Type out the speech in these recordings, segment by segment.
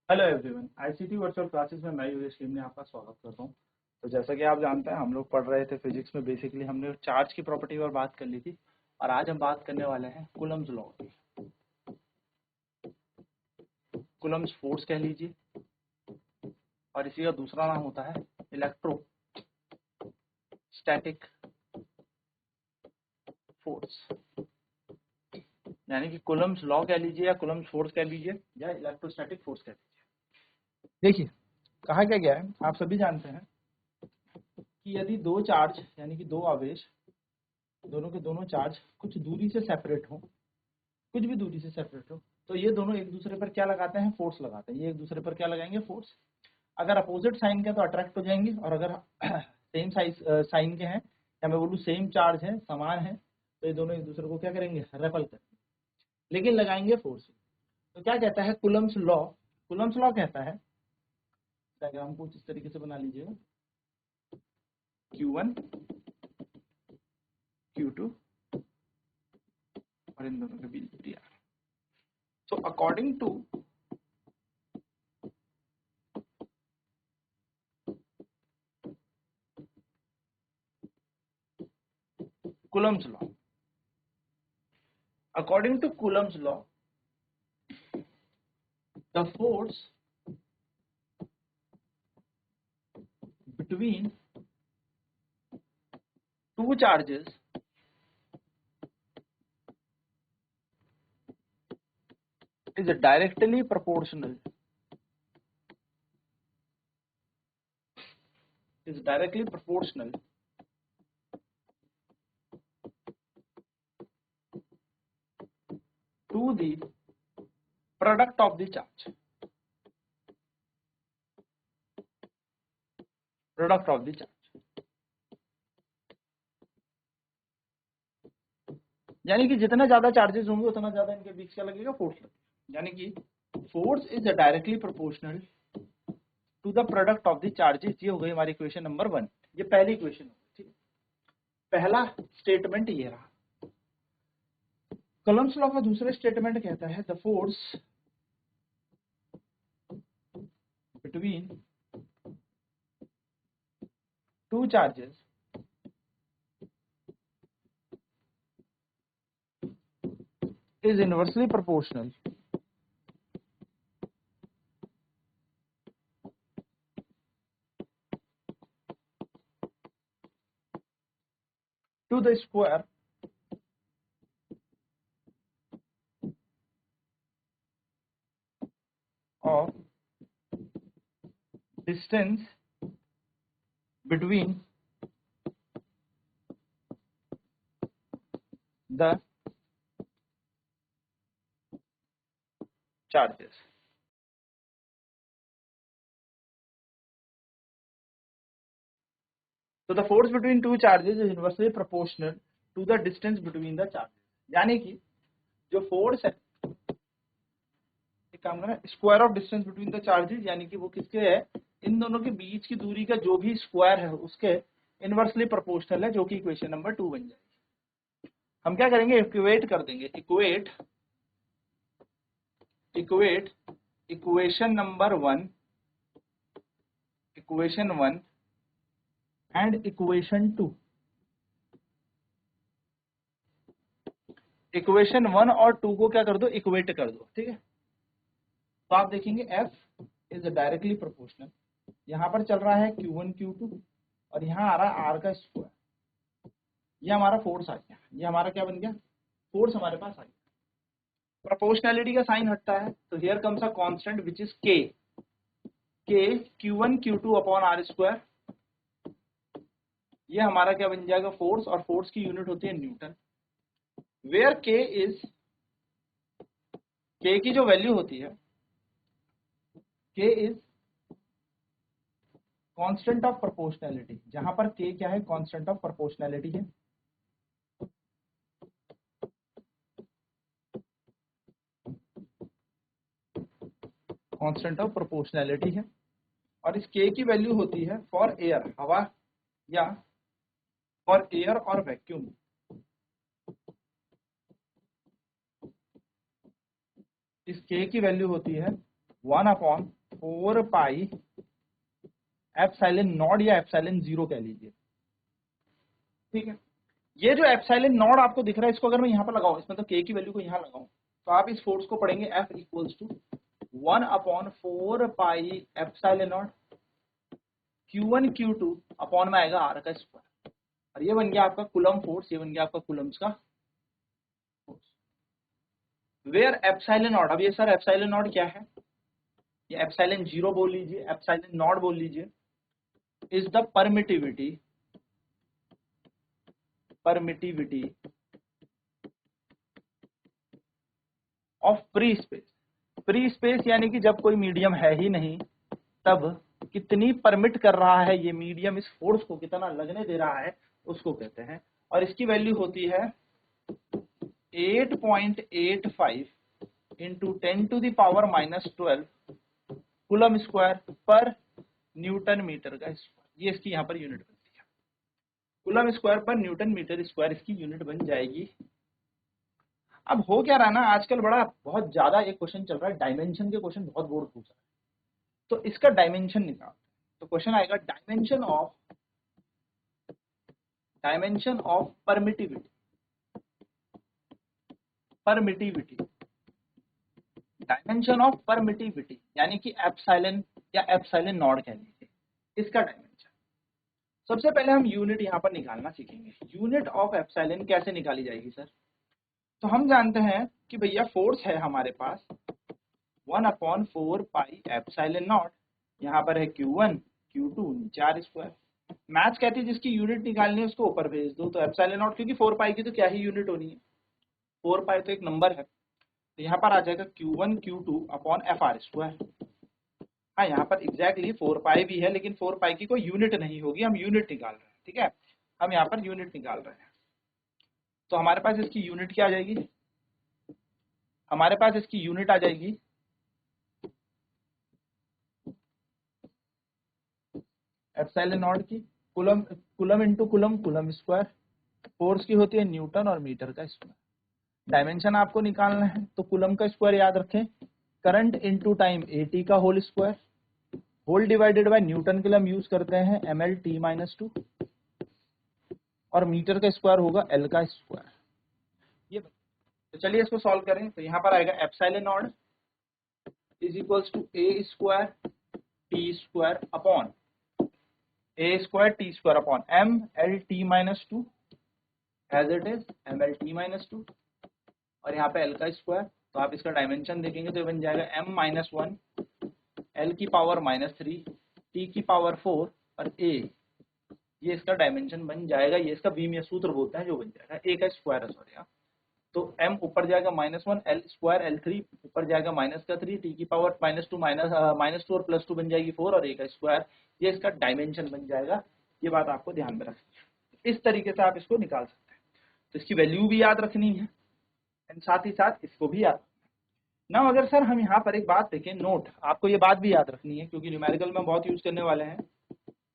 Hello everyone, ICT virtual classes में मैं Yogesh team ने आपका स्वागत करता हूं। तो जैसा कि आप जानते हैं, हम लोग पढ़ रहे थे फिजिक्स में। बेसिकली हमने चार्ज की प्रॉपर्टी पर बात कर ली थी और आज हम बात करने वाले हैं कूलम्स लॉ की। कूलम्स फोर्स कह लीजिए, और इसी का दूसरा नाम होता है इलेक्ट्रोस्टैटिक फोर्स, यानी कि कूलम्स लॉ कह लीजिए या कूलम्स फोर्स कह लीजिए या इलेक्ट्रोस्टैटिक फोर्स कह लीजिए। देखिए, कहा क्या गया है, आप सभी जानते हैं कि यदि दो चार्ज यानी कि दो आवेश, दोनों के दोनों चार्ज कुछ दूरी से सेपरेट हो, कुछ भी दूरी से सेपरेट हो, तो ये दोनों एक दूसरे पर क्या लगाते हैं? फोर्स लगाते हैं। ये एक दूसरे पर क्या लगाएंगे? फोर्स। अगर अपोजिट साइन के तो अट्रैक्ट हो जाएंगे, और अगर सेम साइन के हैं या मैं बोलूँ सेम चार्ज है, समान है, तो ये दोनों एक दूसरे को क्या करेंगे? रेपल करेंगे, लेकिन लगाएंगे फोर्स। तो क्या कहता है कूलम्स लॉ? कूलम्स लॉ कहता है, डायग्राम को इस तरीके से बना लीजिएगा, Q1 Q2 और इन दोनों के बीच दिया। So according to Coulomb's law, according to Coulomb's law, the force between two charges is directly proportional to the product of the charge, product of the charge। यानी कि जितना ज्यादा चार्जेस होंगे उतना ज्यादा इनके बीच क्या लगेगा? फोर्स लगेगा। यानी कि force is directly proportional to the product of the charges. ये हो गई हमारी इक्वेशन नंबर 1। ये पहली इक्वेशन होगी, ठीक है। पहला स्टेटमेंट ये रहा। कूलम्स लॉ का दूसरा स्टेटमेंट कहता है the force between two charges is inversely proportional to the square of distance between the charges। So the force between two charges is inversely proportional to the distance between the charges। यानी कि जो force है, एक काम करना, square of distance between the charges, यानी कि वो किसके है? इन दोनों के बीच की दूरी का जो भी स्क्वायर है उसके इनवर्सली प्रोपोर्शनल है, जो कि इक्वेशन नंबर 2 बन जाएगी। हम क्या करेंगे? इक्वेट कर देंगे। Equate equation number 1 and equation 2। Equation 1 और 2 को क्या कर दो? इक्वेट कर दो, ठीक है। तो आप देखेंगे F इज डायरेक्टली प्रोपोर्शनल, यहाँ पर चल रहा है Q1 Q2 और यहाँ आ रहा है R का स्क्वायर। ये हमारा फोर्स आ गया, ये हमारा क्या बन गया? फोर्स हमारे पास आ गया। प्रोपोर्शनैलिटी का साइन हटता है, तो here comes a constant which is K Q1 Q2 upon R square. ये हमारा क्या बन जाएगा? फोर्स, और फोर्स की यूनिट होती है न्यूटन। वेयर K की जो वैल्यू होती है, K is constant of proportionality. जहां पर K क्या है? कांस्टेंट ऑफ प्रोपोर्शनैलिटी है। कांस्टेंट ऑफ प्रोपोर्शनैलिटी है, और इस K की वैल्यू होती है फॉर एयर, हवा, या फॉर एयर और वैक्यूम। इस K की वैल्यू होती है 1/4 पाई एप्सिलॉन नॉट या एप्सिलॉन 0 कह लीजिए, ठीक है। ये जो एप्सिलॉन नॉट आपको दिख रहा है, इसको अगर मैं यहाँ पर लगाऊं, इसमें तो के की वैल्यू को यहाँ लगाऊं, तो आप इस फोर्स को पढ़ेंगे F equals to 1/4 pi epsilon naught Q1 Q2 upon में आएगा R का स्क्वायर, और ये बन गया आपका कुलम फोर्स, ये बन गया आपका कुलम्स का फोर्स। वेयर एप्सिलॉन नॉट, अब ये सर एप्सिलॉन नॉट क्या है, ये एप्सिलॉन 0 बोल लीजिए, एप्सिलॉन नॉट बोल लीजिए, is the permittivity of free space. Free space यानी कि जब कोई मीडियम है ही नहीं, तब कितनी परमिट कर रहा है ये मीडियम इस फोर्स को, कितना लगने दे रहा है, उसको कहते हैं। और इसकी वैल्यू होती है 8.85 इंटू 10⁻⁻12 कूलम स्क्वायर पर न्यूटन मीटर का स्क्वायर। ये इसकी यहाँ पर यूनिट बनती है, कूलम स्क्वायर पर न्यूटन मीटर स्क्वायर इसकी यूनिट बन जाएगी। अब हो क्या रहा है ना, आजकल बहुत ज्यादा एक क्वेश्चन चल रहा है, डायमेंशन के क्वेश्चन बहुत बोर्ड पूछ रहा है, तो इसका डायमेंशन निकाल। तो क्वेश्चन आएगा dimension of permittivity, dimension of permittivity यानी कि एप्सिलॉन या एप्सिलॉन नॉट कह लीजिए, इसका डायमेंशन। सबसे पहले हम यूनिट यहाँ पर निकालना सीखेंगे। यूनिट ऑफ एप्सिलॉन कैसे निकाली जाएगी सर? तो हम जानते हैं कि भैया फोर्स है हमारे पास 1/4 पाई एप्सिलॉन नॉट, यहाँ पर है Q1 Q2 नीचे R स्क्वायर। मैथ्स कहती है जिसकी यूनिट निकालनी है उसको ऊपर भेज दो, तो एप्सिलॉन नॉट, क्योंकि 4 पाई की तो क्या ही यूनिट होनी है, 4 पाई तो एक नंबर है, तो यहाँ पर आ जाएगा Q1 Q2 upon FR square. हाँ, यहाँ पर एग्जैक्टली 4 पाई भी है, लेकिन 4 पाई की कोई यूनिट नहीं होगी, हम यूनिट निकाल रहे हैं, ठीक है, हम यहाँ पर यूनिट निकाल रहे हैं। तो हमारे पास इसकी यूनिट क्या आ जाएगी, हमारे पास इसकी यूनिट आ जाएगी एप्सिलॉन नॉट की coulomb into coulomb square, force की होती है न्यूटन और मीटर का स्क्वायर। डायमेंशन आपको निकालना है, तो कुलम का स्क्वायर याद रखें, करंट इंटू टाइम AT का whole square, whole divided by Newton के लिए हम यूज करते हैं ML_T-2, और मीटर का स्क्वायर होगा L का स्क्वायर। ये तो चलिए इसको सॉल्व करें। तो यहाँ पर आएगा epsilon naught is equals to A square T square upon A square T square upon ML_T-2 as it is ML_T-2, और यहाँ पे L का स्क्वायर। तो आप इसका डायमेंशन देखेंगे तो ये बन जाएगा M-1 L की पावर -3 T की पावर 4 और A, ये इसका डायमेंशन बन जाएगा। ये इसका बीमीय सूत्र बोलते हैं, जो बन जाएगा A का स्क्वायर है, सॉरी। तो M ऊपर जाएगा -1 L स्क्वायर L3 ऊपर जाएगा -3 T की पावर -2 -2 और +2 बन जाएगी 4 और A का स्क्वायर, ये इसका डायमेंशन बन जाएगा। ये बात आपको ध्यान में रखनी है, इस तरीके से आप इसको निकाल सकते हैं। तो इसकी वैल्यू भी याद रखनी है एंड साथ ही साथ इसको भी याद ना। अगर सर हम यहाँ पर एक बात देखें, नोट, आपको ये बात भी याद रखनी है क्योंकि न्यूमेरिकल में बहुत यूज करने वाले हैं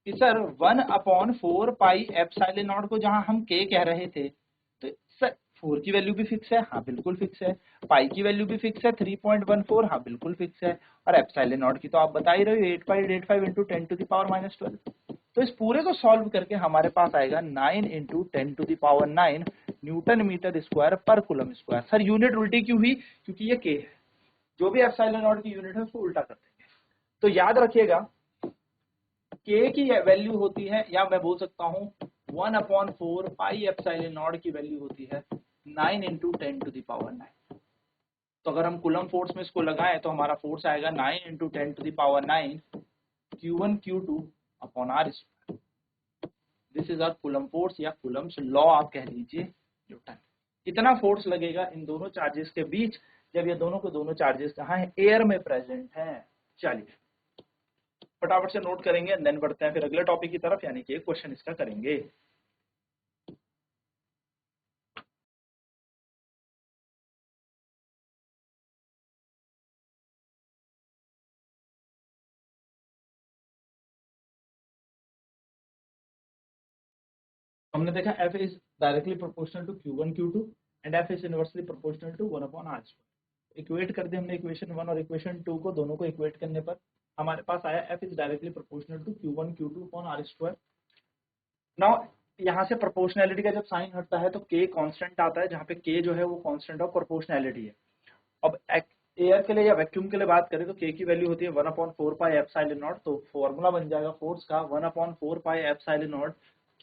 कि सर 1/4 पाई एप्सिलॉन नॉट को जहां हम K कह रहे थे, तो सर 4 की वैल्यू भी फिक्स है, हाँ बिल्कुल फिक्स है, पाई की वैल्यू भी फिक्स है 3.14, हाँ बिल्कुल फिक्स है, और एप्सिलॉन नॉट की तो आप बता ही रहे हो 8.85 इंटू 10⁻⁻12। तो इस पूरे को सॉल्व करके हमारे पास आएगा 9 इंटू 10⁻9 न्यूटन मीटर स्क्वायर पर कूलम स्क्वायर। सर यूनिट उल्टी क्यों हुई? क्योंकि ये K है, जो भी एप्सिलॉन नॉट की यूनिट है उसको उल्टा कर देंगे। तो याद रखिएगा K की वैल्यू होती है, या मैं बोल सकता हूँ 1/4 पाई एप्सिलॉन नॉट की वैल्यू होती है 9 इंटू 10⁻9। तो अगर हम कूलम फोर्स में इसको लगाएं तो हमारा फोर्स आएगा 9 into 10⁻9 Q1 Q2 upon R square. This is our Coulomb force या कूलम्स लॉ आप कह लीजिए, न्यूटन। कितना फोर्स लगेगा इन दोनों चार्जेस के बीच जब ये दोनों को दोनों चार्जेस कहाँ है, एयर में प्रेजेंट हैं। चलिए फटाफट से नोट करेंगे, देन बढ़ते हैं फिर अगले टॉपिक की तरफ, यानी कि एक क्वेश्चन इसका करेंगे। हमने देखा F is directly proportional to Q1 Q2 and F is inversely proportional to 1/R square. Equate कर दिया हमने इक्वेशन 1 और इक्वेशन 2 को, दोनों को इक्वेट करने पर हमारे पास आया f is directly proportional to Q1 Q2 upon R square. Now यहाँ से प्रोपोर्शनैलिटी का जब साइन हटता है तो k कांस्टेंट आता है, जहाँ पे k जो है वो कांस्टेंट ऑफ प्रोपोर्शनैलिटी है। अब एयर के लिए या वैक्यूम के लिए बात करें तो k की वैल्यू होती है 1/4 पाई एप्सिलॉन नॉट। तो फॉर्मूला बन जाएगा फोर्स का 1/4 pi epsilon naught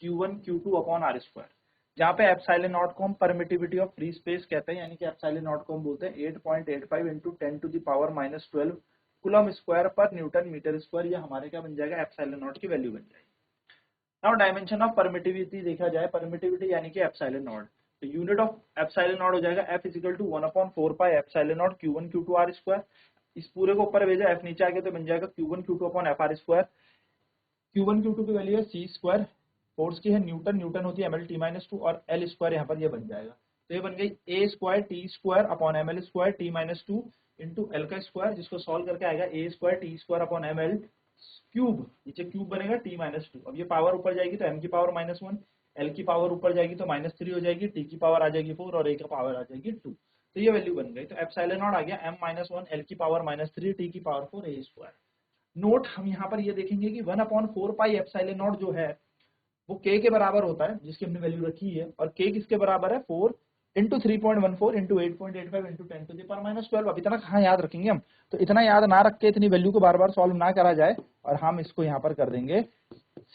Q1 Q2 upon R square, जहाँ पे एप्सिलॉन नॉट को हम परमिटिविटी ऑफ फ्री स्पेस कहते हैं, यानी कि एप्सिलॉन नॉट को हम बोलते हैं 8.85 इंटू 10⁻⁻12 कूलम स्क्वायर पर न्यूटन मीटर स्क्वायर। ये हमारे क्या बन जाएगा, एप्सिलॉन नॉट की वैल्यू बन जाएगी। नाउ डायमेंशन ऑफ परमिटिविटी देखा जाए, परमिटिविटी यानी कि एप्सिलॉन नॉट, तो यूनिट ऑफ एप्सिलॉन नॉट हो जाएगा f is equal to 1/4 pi epsilon naught Q1 Q2 R square. इस पूरे को ऊपर भेजा, f नीचे आ गया तो बन जाएगा Q1 Q2 upon FR square. Q1 Q2 की वैल्यू है c स्क्वायर, फोर्स की है न्यूटन, न्यूटन होती है ml/t-2 और l स्क्वायर यहाँ पर ये बन जाएगा। तो ये बन गई a square t square upon ml square t-2 into l का स्क्वायर, जिसको सॉल्व करके आएगा a square t square upon ml cube, नीचे क्यूब बनेगा t-2। अब ये पावर ऊपर जाएगी तो m की पावर -1, l की पावर ऊपर जाएगी तो -3 हो जाएगी, t की पावर आ जाएगी 4 और a की पावर आ जाएगी 2। तो ये वैल्यू बन गई। तो एप्सिलॉन नॉट आ गया m-1 l की पावर -3 t की पावर 4 a स्क्वायर। नोट हम यहाँ पर ये देखेंगे कि 1/4 पाई एप्सिलॉन नॉट जो है वो k के बराबर होता है, जिसकी हमने वैल्यू रखी है, और k किसके बराबर है, 4 इंटू 3.14 इंटू 8.85 इंटू 10⁻12। अब इतना कहाँ याद रखेंगे हम, तो इतना याद ना रख के इतनी वैल्यू को बार बार सॉल्व ना करा जाए, और हम इसको यहाँ पर कर देंगे,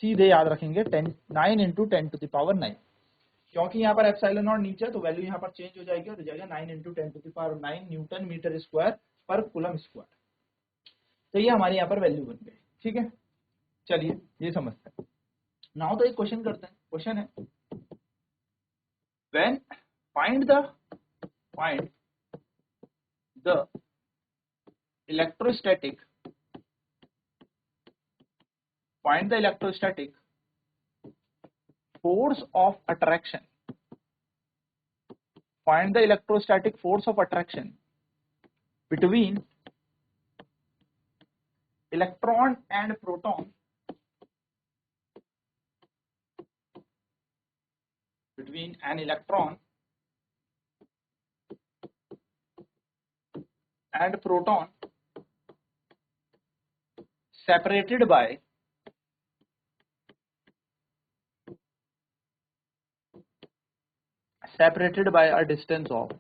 सीधे याद रखेंगे 9 इंटू 10⁹9, क्योंकि यहाँ पर एप्सिलॉन नॉट नीचे है तो वैल्यू यहाँ पर चेंज हो जाएगी और हो जाएगा 9 इंटू 10⁹9 न्यूटन मीटर स्क्वायर पर कूलम स्क्वायर। तो ये हमारे यहाँ पर वैल्यू बन गई। ठीक है, चलिए ये समझते हैं। नाउ तो एक क्वेश्चन करते हैं। क्वेश्चन है when find the electrostatic force of attraction, find the electrostatic force of attraction between electron and proton, between an electron and proton separated by a distance of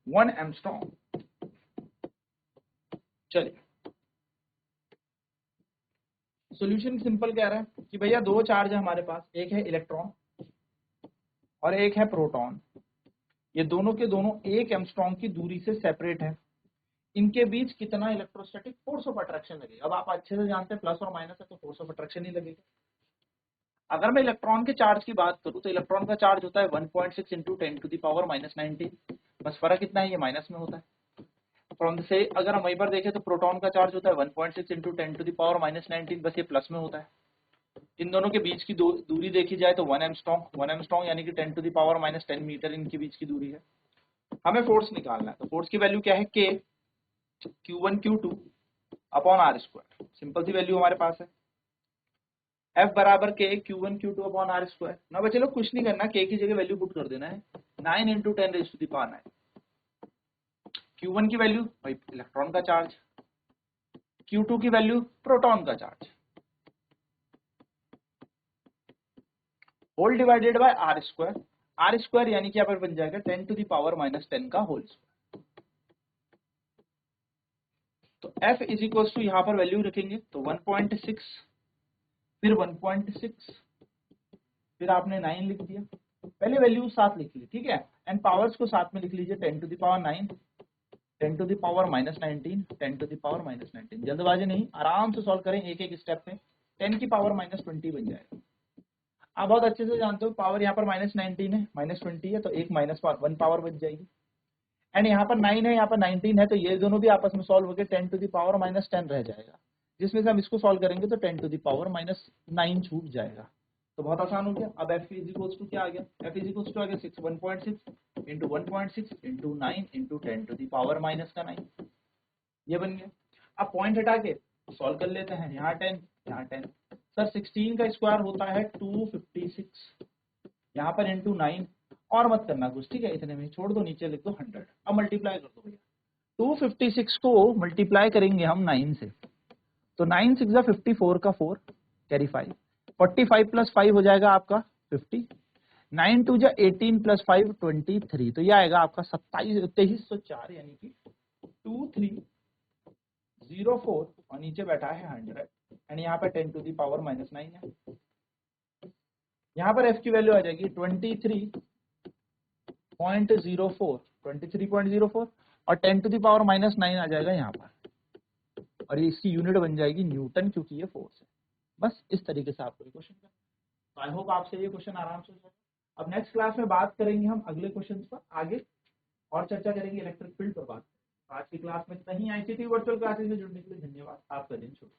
1 angstrom. चलिए solution simple कह रहा है कि भैया दो charge है हमारे पास, एक है इलेक्ट्रॉन और एक है प्रोटॉन। ये दोनों के दोनों 1 एंगस्ट्रॉम की दूरी से सेपरेट है। इनके बीच कितना इलेक्ट्रोस्टैटिक फोर्स ऑफ अट्रैक्शन लगेगा। अब आप अच्छे से जानते हैं प्लस और माइनस है तो फोर्स ऑफ अट्रैक्शन ही लगेगा। अगर मैं इलेक्ट्रॉन के चार्ज की बात करूं तो इलेक्ट्रॉन का चार्ज होता है 1.6 इंटू 10⁻⁻19। बस फर्क कितना है, ये माइनस में होता है। फ्रॉम से अगर हम वहीं पर देखें तो प्रोटॉन का चार्ज होता है 1.6 इंटू 10⁻⁻19, बस ये प्लस में होता है। इन दोनों के बीच की दूरी देखी जाए तो 1 एंगस्ट्रॉम यानी कि 10⁻10 मीटर इनके बीच की दूरी है। हमें फोर्स निकालना है, तो फोर्स की वैल्यू क्या है, K Q1 Q2 upon R square. Simple सी वैल्यू हमारे पास है। F बराबर K Q1 Q2 upon R square. ना बच्चे लोग कुछ नहीं करना, K की जगह वैल्यू पुट कर देना है 9 इंटू 10⁻9। Q1 की वैल्यू भाई इलेक्ट्रॉन का चार्ज, Q2 की वैल्यू प्रोटॉन का charge, whole divided by R square. R square यानी कि यहाँ पर बन जाएगा 10⁻10 का होल स्क्वायर। तो F इज इक्वल टू यहाँ पर वैल्यू रखेंगे तो 1.6, फिर 1.6, फिर आपने 9 लिख दिया, पहले वैल्यू साथ लिख ली, ठीक है, एंड पावर्स को साथ में लिख लीजिए 10⁻9, 10⁻19, 10⁻19। जल्दबाजी नहीं, आराम से सॉल्व करें एक एक स्टेप में। 10 की पावर -20 बन जाएगा। आप बहुत अच्छे से जानते हो पावर यहाँ पर -19 है, -20 है तो एक -1 पावर बच जाएगी, एंड यहाँ पर 9 है, यहाँ पर 19 है, तो ये दोनों भी आपस में सॉल्व होकर 10⁻10 रह जाएगा, जिसमें से हम इसको सॉल्व करेंगे तो 10⁻9 छूट जाएगा। तो बहुत आसान हो गया। अब F इज इक्वल्स टू क्या आ गया, F इज इक्वल्स टू आ गया 1.6 इंटू 1.6 इंटू 9 इंटू 10⁻9, ये बन गया। अब पॉइंट हटा के सॉल्व कर लेते हैं, यहाँ 10 यहाँ 10, सर 16 का स्क्वायर होता है 256, यहाँ पर इंटू 9 और मत करना कुछ, ठीक है, इतने में छोड़ दो, नीचे लिख दो 100। अब मल्टीप्लाई कर दो भैया, 256 को मल्टीप्लाई करेंगे हम 9 से, तो 9 6 54 का 4 कैरी 5, 45 प्लस 5 हो जाएगा आपका 50, 9 2 18 प्लस 5 23, तो यह आएगा आपका 2304 यानी कि 2304 और नीचे बैठा है 100 एंड यहाँ पे 10 टू दी पावर -9 है। यहाँ पर f की वैल्यू आ जाएगी 23.04 और 10 टू दी पावर -9 आ जाएगा यहाँ पर, और ये इसकी यूनिट बन जाएगी न्यूटन, क्योंकि ये फोर्स है। बस इस तरीके से आपको ये क्वेश्चन करना। आई होप आपसे ये क्वेश्चन आराम से हो जाएगा। अब नेक्स्ट क्लास में बात करेंगे हम अगले क्वेश्चन पर आगे, और चर्चा करेंगे इलेक्ट्रिक फील्ड पर बात। आज की क्लास में इतना ही। ICT वर्चुअल क्लासेस में जुड़ने के लिए धन्यवाद। आपका दिन शुभ।